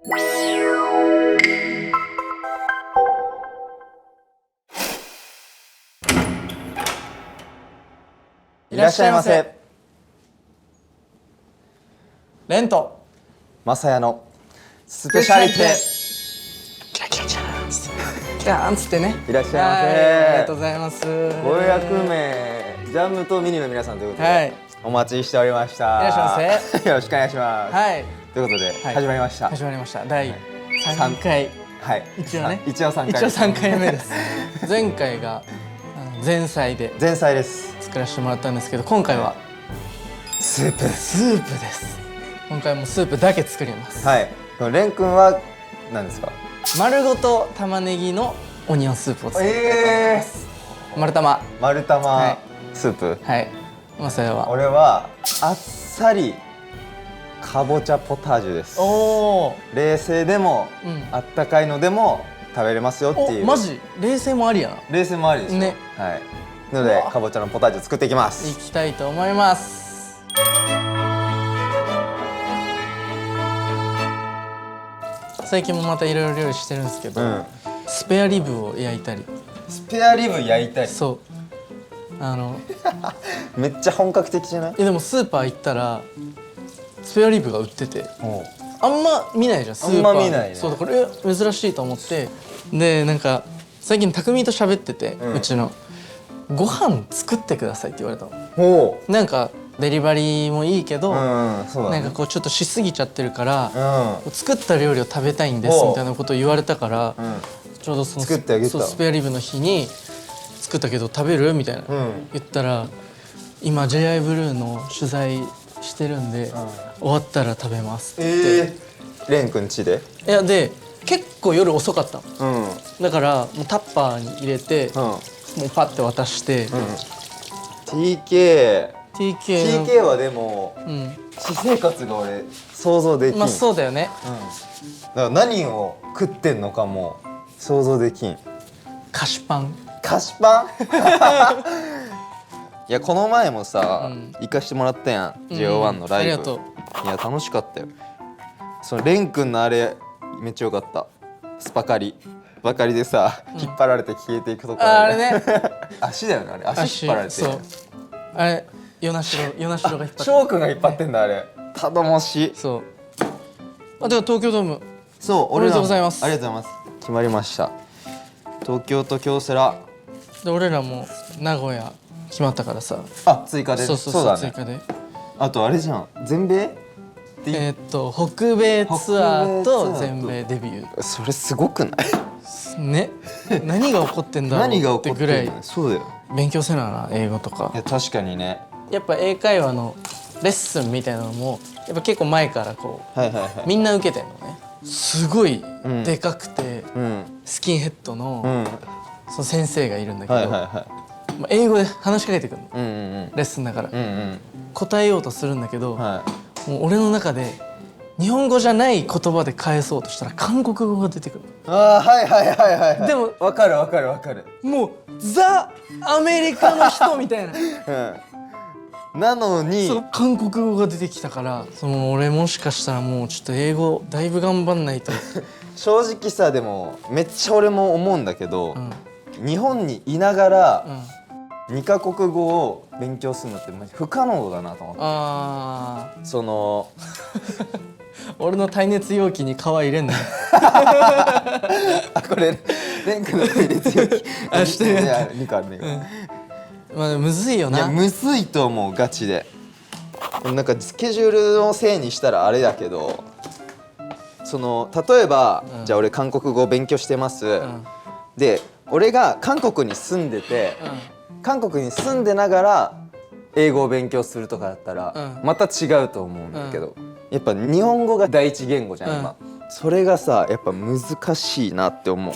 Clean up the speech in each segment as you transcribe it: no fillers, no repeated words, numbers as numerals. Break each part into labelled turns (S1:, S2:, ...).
S1: いらっしゃいませ。
S2: レント
S1: マサヤのスペシャリテ。
S2: キラキラキラーンつってキラーンつってね。
S1: いらっしゃいませ。
S2: ありがとうございます。
S1: ご予約名ジャムとミニの皆さんということで、
S2: はい、
S1: お待ちしておりました。
S2: いらっしゃいませ。
S1: よろしくお願いします。
S2: はい、
S1: ということで、
S2: はい、
S1: 始まりました。
S2: 始まりました。第3回、
S1: はい、
S2: 一応ね、
S1: 一応3回、
S2: 一応3回目です。前回が前菜で
S1: 前菜です。
S2: 作らせてもらったんですけど、今回は
S1: スープです。
S2: スープです。今回もスープだけ作ります。
S1: はい。レン君は何ですか？
S2: 丸ごと玉ねぎのオニオンスープを作ってます。丸玉。
S1: 丸玉、
S2: はい、
S1: スープ。
S2: はい。マサヤは？
S1: 俺はあっさりかぼちゃポタージュです。
S2: おお。
S1: 冷製でも、
S2: うん、
S1: あったかいのでも食べれますよっていう。
S2: マジ？冷製もありやな。
S1: 冷製もありですよ。
S2: ね。
S1: はい。なのでかぼちゃのポタージュ作っていきます。
S2: いきたいと思います。最近もまたいろいろ料理してるんですけど、スペアリブを焼いたり。
S1: スペアリブ焼いたり。
S2: そう。
S1: めっちゃ本格的じゃない？
S2: でもスーパー行ったらスペアリブが売ってて、あんま見ないじゃんスーパー。
S1: あんま見ないね。
S2: そうだ、これ珍しいと思って、でなんか最近匠と喋ってて、うちのご飯作ってくださいって言われたの。なんかデリバリーもいいけど、なんかこうちょっとしすぎちゃってるから、作った料理を食べたいんですみたいなことを言われたから、ちょうどその
S1: 作ってあげた。
S2: スペアリブの日に作ったけど食べるみたいな、言ったら、今 J.I. ブルーの取材してるんで、終わったら食べますって。
S1: レン君家で？
S2: いや、で結構夜遅かったの、だからもうタッパーに入れて、もうパッて渡して、
S1: TK はでも、私生活が俺想像できん。
S2: まあそうだよね。
S1: だから何を食ってんのかも想像できん。
S2: 菓子パン。
S1: 菓子パン？いや、この前もさ、行かしてもらったやん、JO1 のライブ。
S2: ありがとう。
S1: いや、楽しかったよ。そのレン君のあれめっちゃ良かった。スパカリばかりでさ、引っ張られて消えていくところ。
S2: あれね。
S1: 足だよね、あれ。足引っ張られて。
S2: そう。あれ与那城が引っ張って。
S1: 翔くんが引っ張ってんだあれ。頼もしい。
S2: そう。あ、では東京ドーム。
S1: そう、
S2: おめでとうございます。
S1: ありがとうございます。決まりました。東京と京セラ。
S2: で、俺らも名古屋決まったからさ。
S1: あ、追加で。
S2: そうだね。追加で。
S1: あとあれじゃん、全米？
S2: 北米ツアーと全米デビュー。
S1: それすごくない？
S2: ね。何が起こってんだろうってぐらい。
S1: そうだよ。
S2: 勉強せなな、英語とか。
S1: いや、確かにね。
S2: やっぱ英会話のレッスンみたいなのもやっぱ結構前からこう、みんな受けてんのね。すごいでかくて、スキンヘッドのその先生がいるんだけど、英語で話しかけてくるの、レッスンだから。答えようとするんだけど、もう俺の中で日本語じゃない言葉で返そうとしたら韓国語が出てくる。でも
S1: わかるわかるわかる。
S2: もうザ・アメリカの人みたいな。
S1: なのに
S2: 韓国語が出てきたから、俺もしかしたらもうちょっと英語だいぶ頑張んないと。
S1: 正直さ、でもめっちゃ俺も思うんだけど、日本にいながら2カ国語を勉強するのって不可能だなと思って。その
S2: 俺の耐熱容器に皮入れんのよ。
S1: あ、これレン君の耐熱容器。
S2: あ、してる。
S1: 2個あるね。
S2: まあむずいよな。
S1: いや、むずいと思う、ガチで。なんかスケジュールのせいにしたらあれだけど、その例えば、じゃあ俺韓国語勉強してます、で俺が韓国に住んでて、韓国に住んでながら英語を勉強するとかだったら、また違うと思うんだけど、やっぱ日本語が第一言語じゃん、今。それがさ、やっぱ難しいなって思う。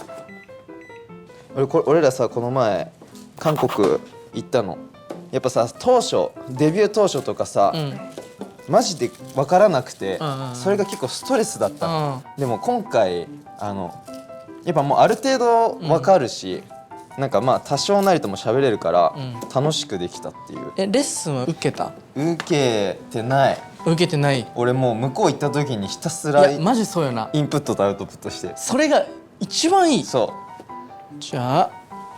S1: 俺らさ、この前韓国行ったの。やっぱさ、デビュー当初とかさ、マジで分からなくて、それが結構ストレスだったの。でも今回やっぱもうある程度分かるし、なんかまあ多少なりとも喋れるから楽しくできたっていう。
S2: レッスンは受けた？
S1: 受けてない。
S2: 受けてない。
S1: 俺もう向こう行った時にひたす
S2: い
S1: ら
S2: やマジそうよな。
S1: インプットとアウトプットして。
S2: それが一番いい。
S1: そう。
S2: じゃあ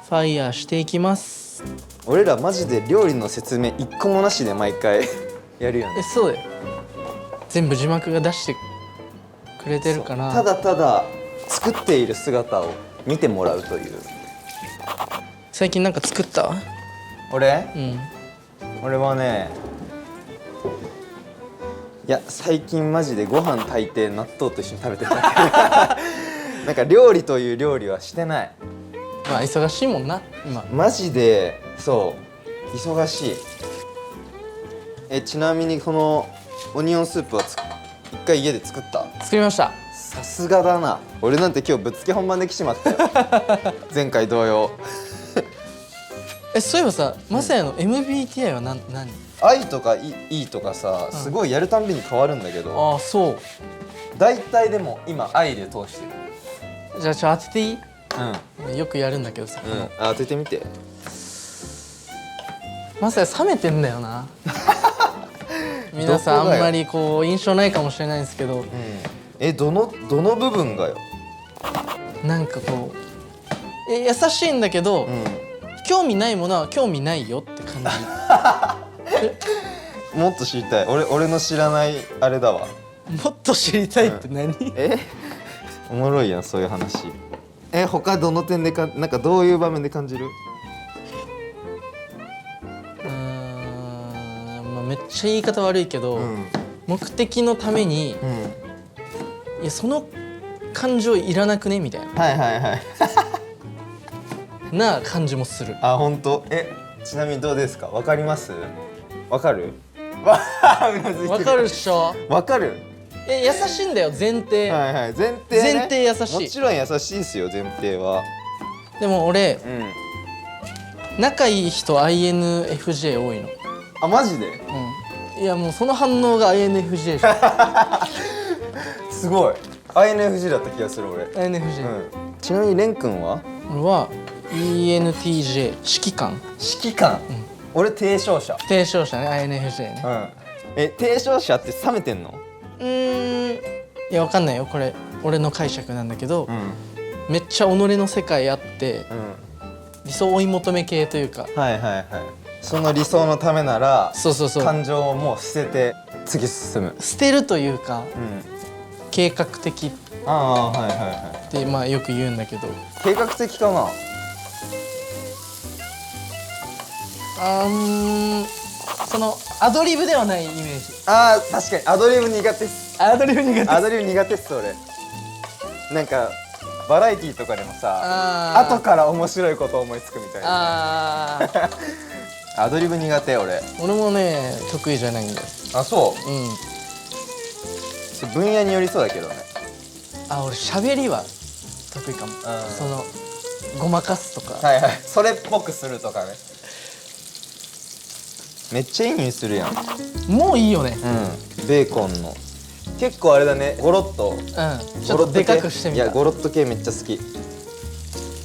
S2: ファイヤーしていきます。
S1: 俺らマジで料理の説明一個もなしで毎回やるよね。
S2: そうだよ。全部字幕が出してくれてるかな。
S1: ただただ作っている姿を見てもらうという。
S2: 最近なんか作った？
S1: 俺
S2: うん。
S1: 俺はね、いや最近マジでご飯炊いて納豆と一緒に食べてるだけなんか料理という料理はしてない。
S2: まあ忙しいもんな今。
S1: マジでそう忙しい。ちなみにこのオニオンスープは一回家で作った？
S2: 作りました。
S1: さすがだな。俺なんて今日ぶっつけ本番できちまったよ前回同様
S2: そういえばさ、マサヤの MBTI は何？
S1: 愛とかいいとかさ、すごいやるたんびに変わるんだけど、
S2: ああそう。
S1: 大体でも今愛で通してる。
S2: じゃあ当てていい？
S1: うん
S2: よくやるんだけどさ、
S1: 当ててみて。
S2: マサヤ冷めてんだよな皆さんあんまりこう印象ないかもしれないんですけど、
S1: どの部分がよ。
S2: なんかこう優しいんだけど、興味ないものは興味ないよって感じ
S1: もっと知りたい。俺の知らないあれだわ。
S2: もっと知りたいって何？
S1: おもろいやんそういう話。他どの点でなんかどういう場面で感じる？
S2: まあ、めっちゃ言い方悪いけど、目的のために、いやその感情いらなくねみたいな、
S1: はいはいはい
S2: な感じもする。
S1: あ、本当？ちなみにどうですか？わかります？わかる？
S2: わかるっしょ？
S1: わかる？
S2: 優しいんだよ前提。
S1: はいはい、前提ね。
S2: 前提優しい。
S1: もちろん優しいですよ前提は。
S2: でも俺、仲いい人 INFJ 多いの。
S1: あ、マジで？
S2: いやもうその反応が INFJ じゃん
S1: すごい INFJ だった気がする俺。
S2: INFJ、
S1: ちなみにレン君は？
S2: 俺は ENTJ 指揮官。
S1: 指揮官、俺提唱者。
S2: 提唱者ね INFJ ね。
S1: 提唱者って冷めてんの？
S2: いやわかんないよこれ俺の解釈なんだけど、めっちゃ己の世界あって、理想を追い求め系というか、
S1: はいはいはい、その理想のためなら
S2: そう
S1: 感情をもう捨てて次進む。
S2: 捨てるというか、計画的って、まあよく言うんだけど。
S1: 計画的かな？
S2: そのアドリブではないイメージ。
S1: 確かにアドリブ苦手っす。
S2: アドリブ苦手。
S1: アドリブ苦手っす俺。なんかバラエティーとかでもさ、後から面白いこと思いつくみたいな。アドリブ苦手俺。
S2: 俺もね得意じゃないんだよ。
S1: あ、そう？分野によりそうだけどね。
S2: 俺喋りは得意かも。そのごまかすとか。
S1: はいはい、それっぽくするとかね。めっちゃいい匂いするやん。
S2: もういいよね。
S1: ベーコンの結構あれだね、ゴロッと。
S2: ちょっとでかくしてみた。
S1: いやゴロッと系めっちゃ好き。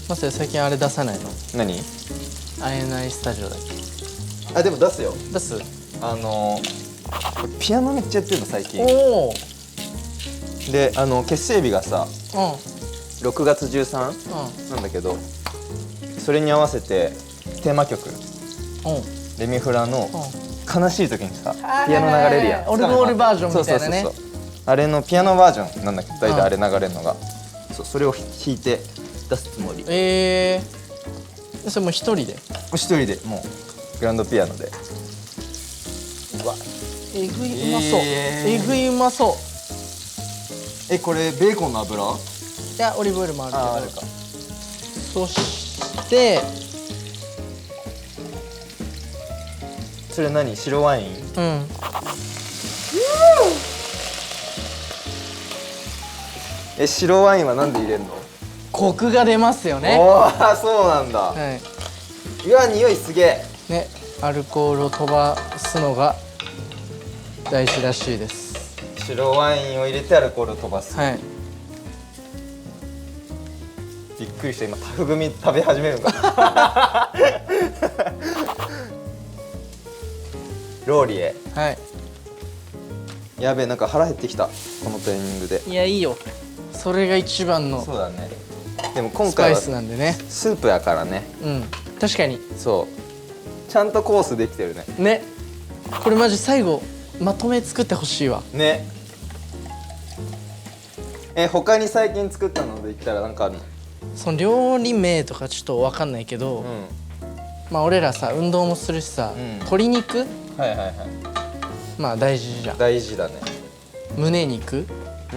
S2: マサヤ最近あれ出さないの？
S1: 何？INI
S2: スタジオだっけ？
S1: でも出すよ。
S2: 出す？
S1: ピアノめっちゃやってるの最近。で結成日がさ、6月13なんだけど、それに合わせてテーマ曲レミフラの悲しい時にさピアノ流れるやん。
S2: オルゴールバージョンみたいなね。
S1: そうあれのピアノバージョンなんだけど、大体あれ流れるのが、それを弾いて出すつもり。それ
S2: もう一人で？
S1: 一人でもうグランドピアノで。うわ、
S2: えぐいうまそう。えぐいうまそう。
S1: これベーコンの油？
S2: いやオリーブオイルもあるけど。
S1: あるか。
S2: そして
S1: それ何？白ワイン？白ワインはなんで入れるの？
S2: コクが出ますよね。
S1: そうなんだ。うわ、匂いすげえ。
S2: ね、アルコールを飛ばすのが大事らしいです。
S1: 白ワインを入れてアルコールを飛ばす。びっくりした、今タフグミ食べ始めるんかローリエ。やべえ、なんか腹減ってきたこのタイミングで。
S2: いやいいよ、それが一番の
S1: そうだね。でも今
S2: スパイ
S1: 回は
S2: スなんでね。
S1: スープやからね。
S2: うん確かに
S1: そうちゃんとコースできてるね。
S2: ね。これマジ最後まとめ作ってほしいわ。
S1: ね。他に最近作ったので言ったらなんかあるの？
S2: その料理名とかちょっと分かんないけど、まあ俺らさ運動もするしさ、鶏肉
S1: はいはいはい。
S2: まあ大事じゃん。
S1: 大事だね。
S2: 胸肉
S1: う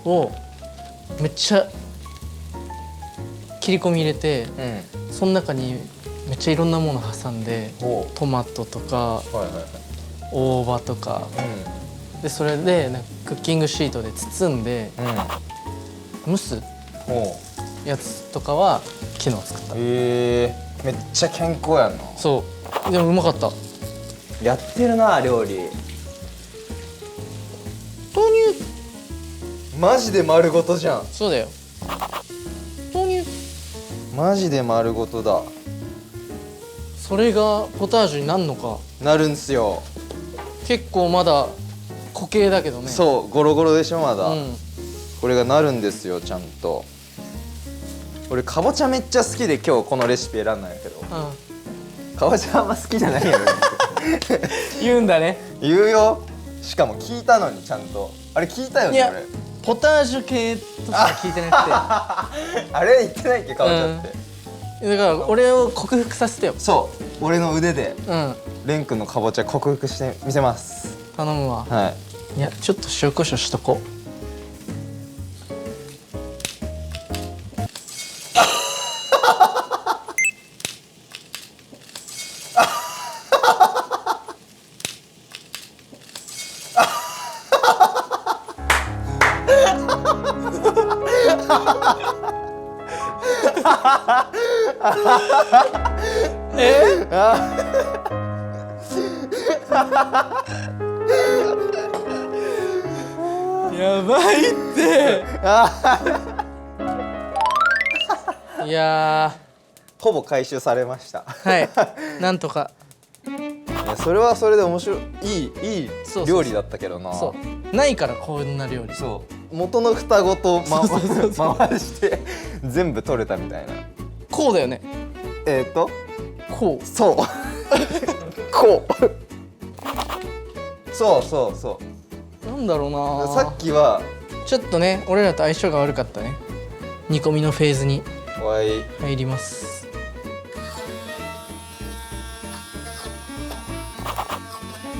S1: ん
S2: をめっちゃ切り込み入れて、その中にめっちゃいろんなもの挟んで、トマトとか
S1: はいはいはい。
S2: 大葉とか、でそれでなんかクッキングシートで包んで蒸すやつとかは昨日作った。
S1: めっちゃ健康やんな。
S2: そうでもうまかった。
S1: やってるな料理。
S2: 豆乳。
S1: マジで丸ごとじゃん。
S2: そうだよ、豆乳。
S1: マジで丸ごとだ。
S2: それがポタージュになるのか。
S1: なるんすよ。
S2: 結構まだ固形だけどね。
S1: そうゴロゴロでしょまだ、
S2: うん、
S1: これがなるんですよちゃんと。俺かぼちゃめっちゃ好きで今日このレシピ選んだんやけど、かぼちゃあんま好きじゃないよね
S2: 言うんだね。
S1: 言うよ。しかも聞いたのにちゃんと。あれ聞いたよ
S2: いや
S1: ね俺。
S2: ポタージュ系としか聞いてなく
S1: あれ言ってないっけかぼちゃって、
S2: てだから俺を克服させてよ。
S1: そう俺の腕で
S2: うん
S1: レン君のかぼちゃ克服してみせます。
S2: 頼むわ。
S1: はい。
S2: いやちょっと塩コショウしとこう。やばいっていや
S1: ほぼ回収されました。
S2: はいなんとか。
S1: いやそれはそれで面白いいい
S2: そうそうそう
S1: 料理だったけどな。
S2: そうないからこんな料理。
S1: そう元の蓋ごと、回して全部取れたみたいな。
S2: こうだよね。
S1: そ
S2: こう
S1: うこうそうそうそ
S2: なんだろうな。
S1: う。さっきは
S2: ちょっとね俺らと相性が悪かったね。煮込みのフェーズに
S1: おい
S2: 入ります。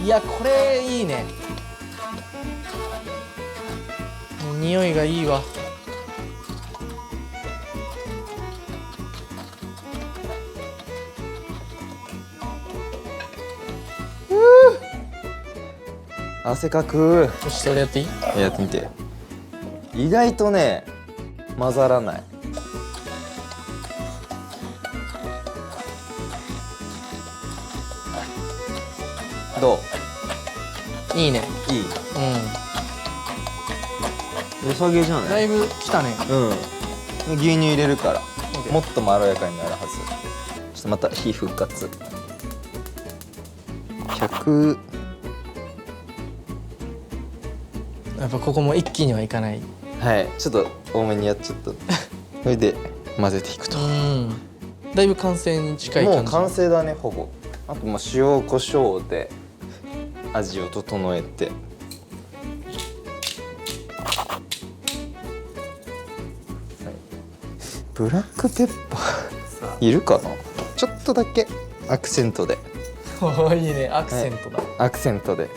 S2: いやこれいいね。匂いがいいわ。
S1: 汗かく。
S2: そしてそれやっていい？
S1: やってみて。意外とね混ざらない。どう？
S2: いいね。
S1: いい？
S2: う
S1: 良さげじゃ
S2: ん。だ
S1: ないい？
S2: ぶきたね。
S1: 牛乳入れるから
S2: OK
S1: もっとまろやかになるはず。ちょっとまた火復活。100。
S2: やっぱここも一気にはいかない。
S1: はいちょっと多めにやっちゃった。それで混ぜていくと。
S2: だいぶ完成に近い感じ。
S1: もう完成だねほぼ。あとまあ塩コショウで味を整えて。ブラックペッパーいるかな。ちょっとだけアクセントで。
S2: いいねアクセントだ。
S1: アクセントで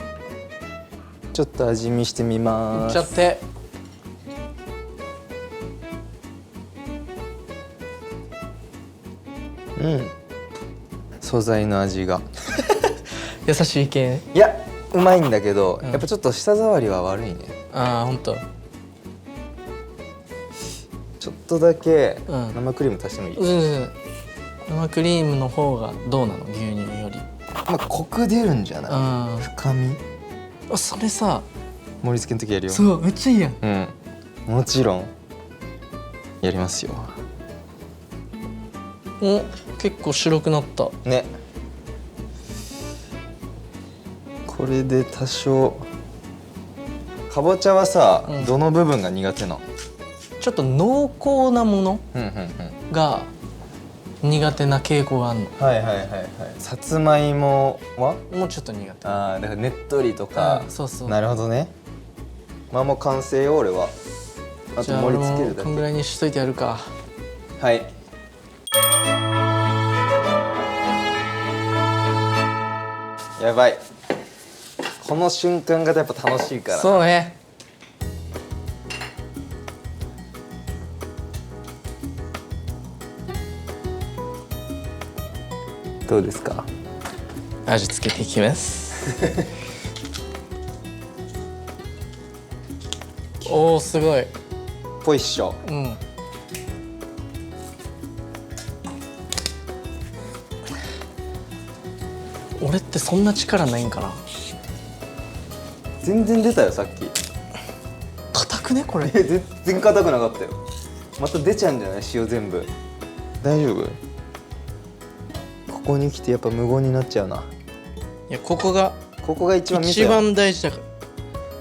S1: ちょっと味見してみます。
S2: いっちゃって。
S1: 素材の味が
S2: 優しい系ね。
S1: いやうまいんだけど、やっぱちょっと舌触りは悪いね。
S2: ああほんと。
S1: ちょっとだけ生クリーム足してもいい？
S2: 生クリームの方がどうなの牛乳より。
S1: まあコク出るんじゃない？深み。
S2: それさ
S1: 盛り付けの時やるよ。
S2: そうめっちゃいいやん。
S1: もちろんやりますよ。
S2: お結構白くなった
S1: ね。これで多少かぼちゃはさ、
S2: うん
S1: どの部分が苦手なの？
S2: ちょっと濃厚なもの
S1: うんうんうん。
S2: が苦手な傾向があるの。
S1: はいはいはいはい。さつまいもは？
S2: もうちょっと苦手。
S1: ああ、だからねっとりとか。
S2: そうそう。
S1: なるほどね。まあもう完成よ俺は。あと
S2: じゃあ俺
S1: 盛り付けるだ
S2: もこんぐら
S1: け。
S2: いにしといてやるか。
S1: はい。やばい。この瞬間がやっぱ楽しいから。
S2: そうね。
S1: どうですか？
S2: 味付けていきます。おお、すごい。
S1: ぽいっしょ。
S2: うん。俺ってそんな力ないんかな。
S1: 全然出たよさっき。
S2: 硬くねこれ。
S1: 全然硬くなかったよ。また出ちゃうんじゃない？塩全部。大丈夫？ここに来てやっぱ無言になっちゃうな。
S2: いや、ここが
S1: 一番見せ
S2: 一番大事だか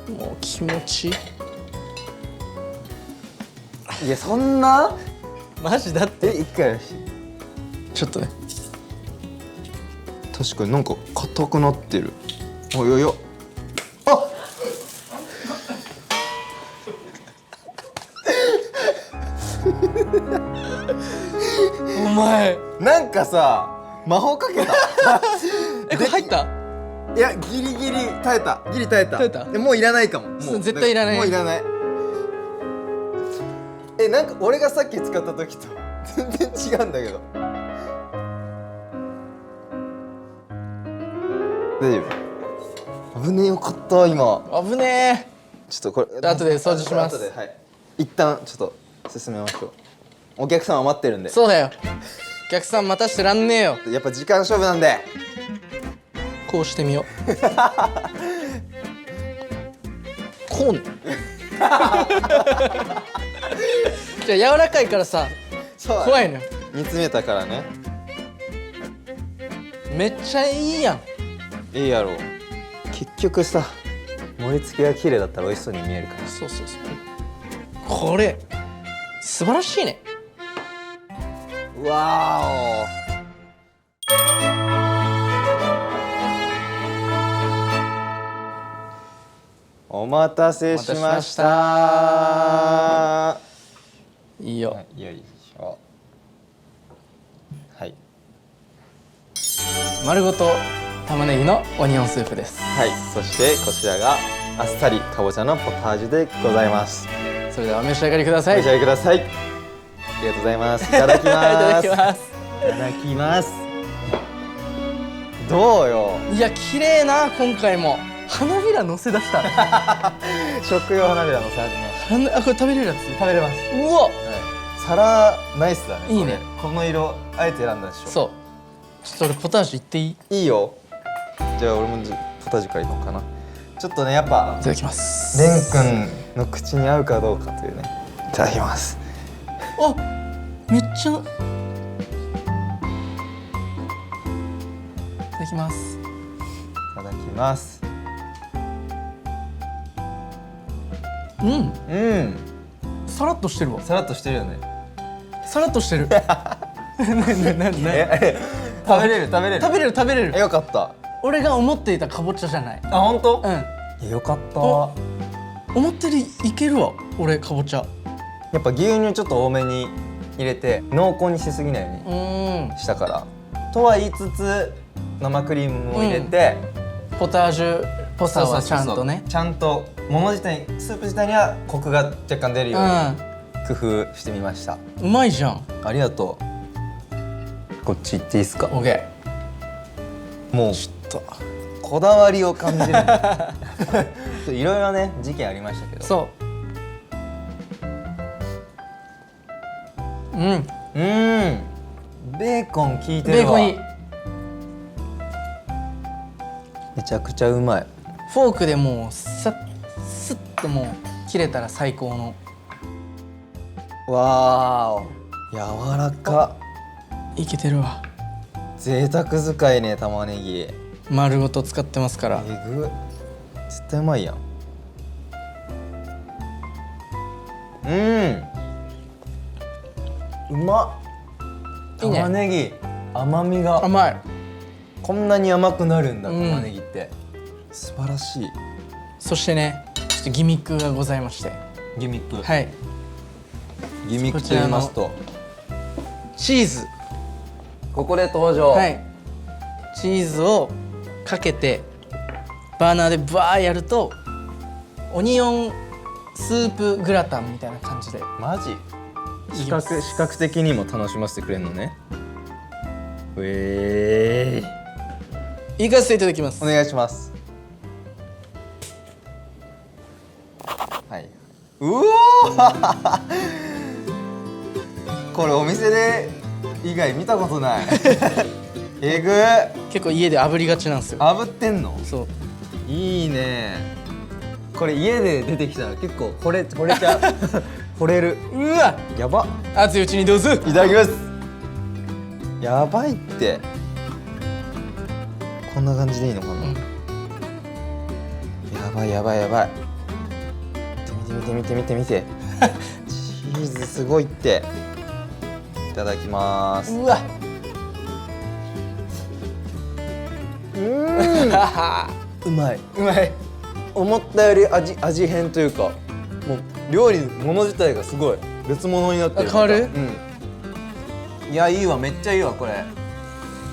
S2: ら。もう気持ちいい。
S1: いやそんな？
S2: マジだって
S1: 一回やし。
S2: ちょっとね。
S1: 確かになんか硬くなってる。おいおいお。あ。
S2: お前
S1: なんかさ魔法かけた。
S2: これ入った？
S1: いやギリギリ耐えた。ギリ耐えた。
S2: 耐えた？
S1: もういらないかも。もう
S2: 絶対いらない。
S1: もういらない。なんか俺がさっき使った時と全然違うんだけど。大丈夫？危ねえよかった今。
S2: 危ね
S1: ちょっとこれ
S2: 後で掃除します。
S1: 後ではい。一旦ちょっと進めましょう。お客様待ってるんで。
S2: そうだよ。お客さん待たしてらんねえよ。
S1: やっぱ時間勝負なんで。
S2: こうしてみよう。こうね。じゃあ柔らかいからさ、
S1: そう
S2: 怖いのよ。
S1: 煮詰めたからね。
S2: めっちゃいいやん。
S1: いいやろう。結局さ盛り付けが綺麗だったら美味しそうに見えるから。
S2: そうそうそう。これ素晴らしいね。
S1: わお。お待たせしました。
S2: いいよ。
S1: よいしょ。はい。
S2: 丸ごと玉ねぎのオニオンスープです。
S1: はい。そしてこちらがあっさりかぼちゃのポタージュでございます。
S2: それではお召し上がりください。
S1: お召し上がりください。ありがとうございます。いただきます。
S2: いただきます。
S1: いただきます。どうよ。
S2: いや綺麗な今回も花びら乗せ出した。
S1: 食用花びらのせ始めました。
S2: あ、これ食べれるやつ？
S1: 食べれます。
S2: うわ、
S1: はい、皿ナイスだね。
S2: いいね。
S1: この色あえて選んだでしょ。
S2: そう。ちょっと俺ポタージュいっていい？
S1: いいよ。じゃあ俺もポタージュからいこうかな。ちょっとねやっぱ
S2: いただきます。
S1: レン君の口に合うかどうかというね。いただきます。
S2: あ、めっちゃ。いただきます。
S1: いただきます。
S2: うん。
S1: うん。
S2: さらっとしてるわ。
S1: さらっとしてるよね。
S2: さらっとしてる。
S1: 食べれる食べれる。
S2: 食べれる。
S1: よかった。
S2: 俺が思っていたかぼちゃじゃない。
S1: あ、本当？
S2: うん。
S1: よかった。
S2: 思ってるいけるわ。俺かぼちゃ。
S1: やっぱ牛乳ちょっと多めに入れて濃厚にしすぎないようにしたから。とは言いつつ生クリームも入れて、
S2: ポタージュっぽさはちゃんとね。
S1: ちゃんともの自体スープ自体にはコクが若干出るように工夫してみました。
S2: うまいじゃん。
S1: ありがとう。こっち行っていいですか？
S2: オッケー。
S1: もう
S2: ちょっと
S1: こだわりを感じる。いろいろね事件ありましたけど。
S2: そう。うん。
S1: ベーコン効いてるわ。
S2: ベーコンいい。
S1: めちゃくちゃうまい。
S2: フォークでもうスッともう切れたら最高の。
S1: わーお、柔らか。
S2: いけてるわ。
S1: 贅沢使いね、玉ねぎ。
S2: 丸ごと使ってますから。
S1: えぐ。絶対うまいやん。うまっ。
S2: いいね
S1: 玉ねぎ甘みが
S2: 甘い。
S1: こんなに甘くなるんだ、
S2: うん
S1: 玉ねぎって素晴らしい。
S2: そしてね、ちょっとギミックがございまして、
S1: ギミック、
S2: はい、
S1: ギミックと言いますと
S2: チーズ、
S1: ここで登場。
S2: はい、チーズをかけてバーナーでバーやるとオニオンスープグラタンみたいな感じで。
S1: マジ
S2: いきます
S1: 視覚的にも楽しませてくれるのね。
S2: いかせていただきます
S1: お。願いします。はい。うおーこれお店で以外見たことない。えぐー。
S2: 結構家で炙りがちなんですよ。
S1: 炙ってんの？
S2: そう。
S1: いいね。これ家で出てきたら結構惚れちゃう。惚れる。
S2: うわ、
S1: やば。
S2: 熱いうちにどうぞ。
S1: いただきます。やばいって。こんな感じでいいのかな。やばいやばいやばい。見て。チーズすごいって。いただきます。
S2: うわ。
S1: うまい。
S2: うまい。
S1: 思ったより味変というか、もう料理もの自体がすごい別物になってる。
S2: あ、変わる？
S1: いや、いいわ、めっちゃいいわこれ。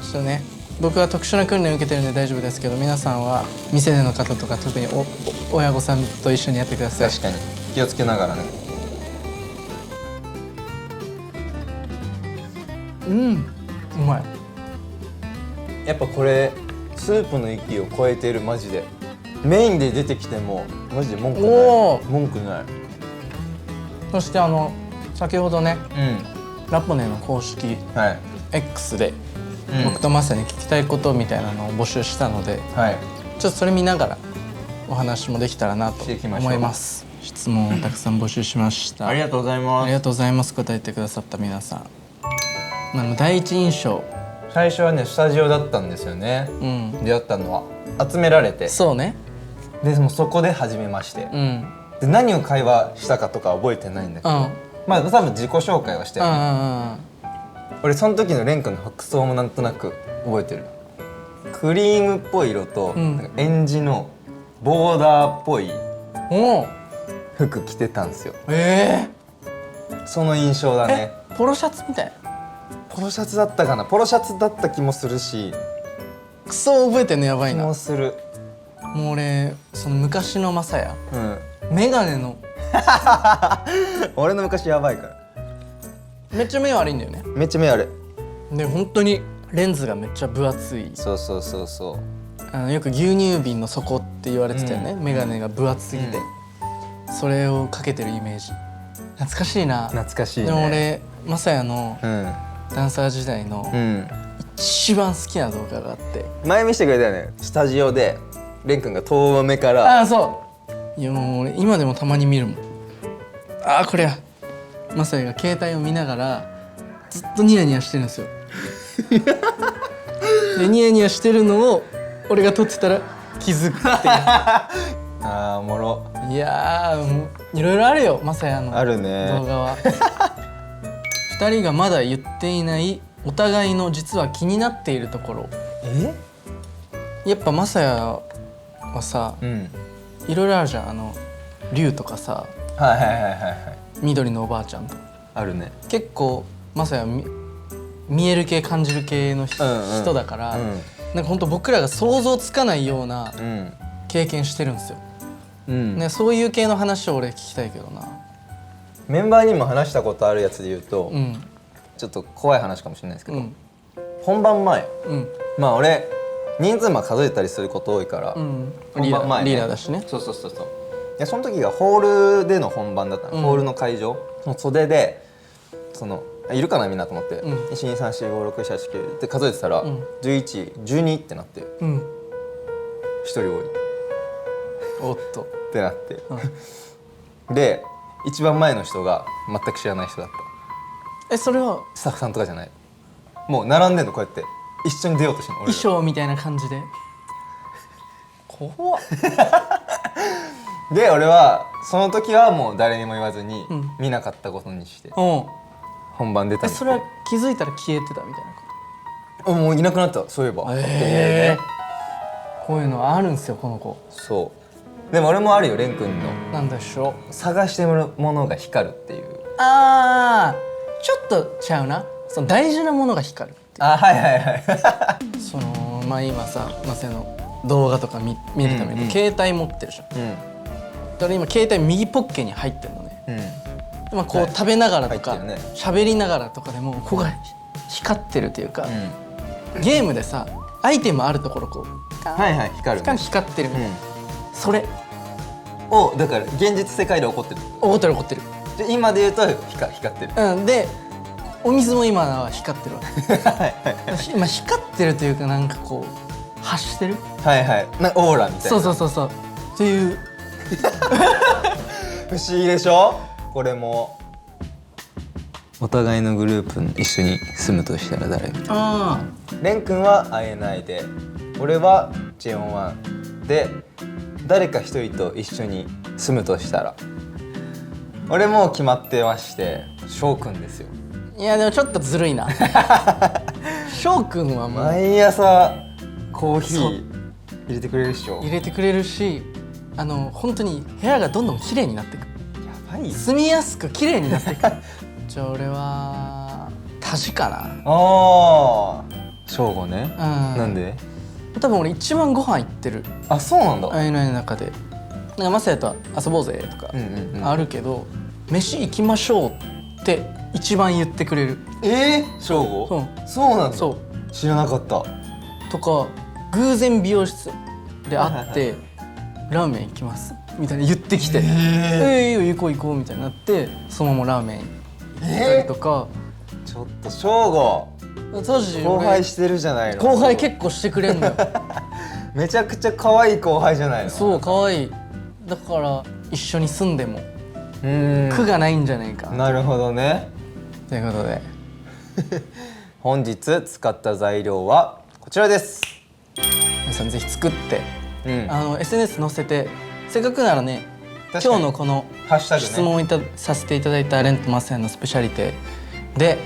S2: ちょっとね、僕は特殊な訓練を受けてるんで大丈夫ですけど、皆さんは店での方とか特に親御さんと一緒にやってください。
S1: 確かに気をつけながらね。
S2: うん、うまい。
S1: やっぱこれスープの域を超えてる。マジでメインで出てきてもマジで文句ない。
S2: おー。
S1: 文句ない。
S2: そして先ほどね、ラポネの公式
S1: はい
S2: X で、僕とマサに聞きたいことみたいなのを募集したので、
S1: はい。
S2: ちょっとそれ見ながらお話もできたらなと
S1: していきましょう
S2: 思います。質問をたくさん募集しました。
S1: ありがとうござい
S2: あ
S1: ます。
S2: りがとうございます。答えてくださった皆さん。第一印象、
S1: 最初はねスタジオだったんですよね。出会ったのは集められて、
S2: そうね。
S1: でもそこで初めまして、
S2: うん
S1: で何を会話したかとか覚えてないんだけど、まあ多分自己紹介はしたよね。俺その時のレン君の服装もなんとなく覚えてる。クリームっぽい色と、なんかエンジのボーダーっぽい服着てたんですよ。その印象だね。
S2: ポロシャツみたいな。
S1: ポロシャツだったかな。ポロシャツだった気もするし、
S2: クソ覚えてんのやばい
S1: 気
S2: な。
S1: もする。
S2: もう俺その昔のマサヤ、
S1: うん。
S2: メガネの
S1: 俺の昔やばいから。
S2: めっちゃ目悪いんだよね。
S1: めっちゃ目ある。
S2: で本当にレンズがめっちゃ分厚い。
S1: そうそうそうそう。
S2: よく牛乳瓶の底って言われてたよね、メガネが分厚すぎて、それをかけてるイメージ。懐かしいな。
S1: 懐かしいね。
S2: でも俺マサヤのダンサー時代の一番好きな動画があって、
S1: 前見せてくれたよね。スタジオでレン君が遠目から
S2: あ、そういやもう俺今でもたまに見るもん。これや、マサヤが携帯を見ながらずっとニヤニヤしてるんですよ。でニヤニヤしてるのを俺が撮ってたら気づくっていう。
S1: おもろ。
S2: いやー、もういろいろあるよマサヤの
S1: あるね
S2: 動画は。2人がまだ言っていないお互いの実は気になっているところ。やっぱマサヤはさ、いろいろあるじゃん。龍とかさ、緑のおばあちゃんと
S1: あるね。
S2: 結構マサヤ見える系感じる系の人だから、なんかほんと僕らが想像つかないような経験してるんですよ。ね、そういう系の話を俺聞きたいけどな。
S1: メンバーにも話したことあるやつで言うと、ちょっと怖い話かもしれないですけど、本番前、まあ俺人数数えたりすること多いから、
S2: リーダーだしね。
S1: そうでその時がホールでの本番だったの。ホールの会場の袖でいるかなみんなと思って、123456789って数えてたら、1112ってなって、1人多い
S2: おっと
S1: ってなって、で一番前の人が全く知らない人だった。
S2: それは
S1: スタッフさんとかじゃない。もう並んでんの、こうやって一緒に出ようとしてるの。
S2: 衣装みたいな感じで。怖っ。
S1: で俺はその時はもう誰にも言わずに
S2: うん
S1: 見なかったことにして、
S2: うん
S1: 本番出たり
S2: それは気づいたら消えてたみたいなこ
S1: もういなくなった、そういえば。
S2: とこういうのあるんですよこの子。
S1: そうでも俺もあるよ、レン君の
S2: なんでしょう。
S1: 探してるものが光るっていう。
S2: あーちょっとちゃうな。その大事なものが光る。
S1: あ、はいはいはい
S2: そのまあ今さマセの動画とか見るために携帯持ってるじゃん。
S1: うん
S2: だから今携帯右ポッケに入ってるのね。
S1: うん
S2: でまあこう食べながらとか
S1: 入ってるね
S2: 喋りながらとかでもここが光ってるというか、
S1: うん
S2: ゲームでさアイテムあるところこう
S1: はいはい、光るね。
S2: 光ってるみたいな、
S1: う
S2: それ
S1: んをだから現実世界で起こってる。
S2: 怒ってる怒ってる。
S1: で今で言うと光ってる。
S2: うんでお水も今は光ってるわ今光ってるというかなんかこう発してる。
S1: はいはい、オーラみたいな。
S2: そうそうそうそうっていう。
S1: 不思議でしょ。これもお互いのグループに一緒に住むとしたら誰？
S2: あ
S1: レン君は INI で、俺は JO1 で、誰か一人と一緒に住むとしたら俺もう決まってまして、翔くんですよ。
S2: あいやでもちょっとずるいな翔くんはもう
S1: 毎朝コーヒー入れてくれるっしょ。
S2: 入れてくれるし本当に部屋がどんどん綺麗になっていく。
S1: やばい。
S2: 住みやすく綺麗になっていくじゃあ俺はタジかな。
S1: ああ、翔吾ね。
S2: うん
S1: なんで？
S2: 多分俺一番ご飯行ってる
S1: あ、そうなんだ。
S2: INI の中で。なんかマサヤとは遊ぼうぜとか
S1: うんうんうん。
S2: あるけど、飯行きましょうって一番言ってくれる。
S1: 翔吾？
S2: そう
S1: そうなんだ。
S2: そう
S1: 知らなかった。
S2: とか偶然美容室で会ってラーメン行きますみたいな言ってきて、いいよ行こう行こうみたいになってそのままラーメン行ったりとか。
S1: ちょっと翔吾
S2: 当時
S1: 後輩してるじゃないの。
S2: 後輩結構してくれんのよ
S1: めちゃくちゃ可愛い後輩じゃないの。
S2: そう可愛い。だから一緒に住んでも苦がないんじゃないかな。
S1: なるほどね。
S2: ということで
S1: 本日使った材料はこちらです。
S2: 皆さんぜひ作って
S1: うん。
S2: SNS 載せて、せっかくならね
S1: 確かに
S2: 今日のこの
S1: ハッシュタグね。
S2: 質問をさせていただいたレンとマスヤのスペシャリテで、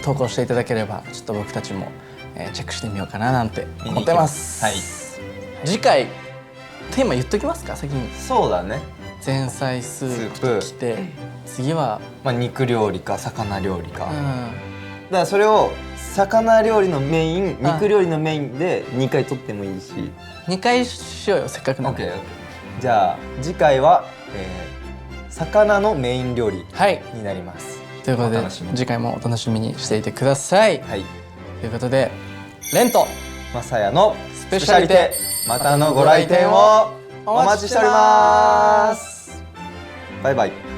S2: 投稿していただければちょっと僕たちも、チェックしてみようかななんて思ってます。
S1: はい。
S2: 次回テーマ言っときますか先に。
S1: そうだね。
S2: 前菜スープときて次は
S1: まあ肉料理か魚料理か。だか
S2: うん
S1: らそれを魚料理のメイン、
S2: あ
S1: 肉料理のメインで2回取ってもいいし。
S2: 2回しようよせっかくな
S1: OK
S2: んで。
S1: じゃあ次回は、魚のメイン料理
S2: はい
S1: になります。
S2: ということで
S1: お楽しみに
S2: 次回もお楽しみにしていてください。
S1: はい。
S2: ということでレンと
S1: まさやのス
S2: ペシャリテ
S1: またのご来店をお待ちしております。バイバイ。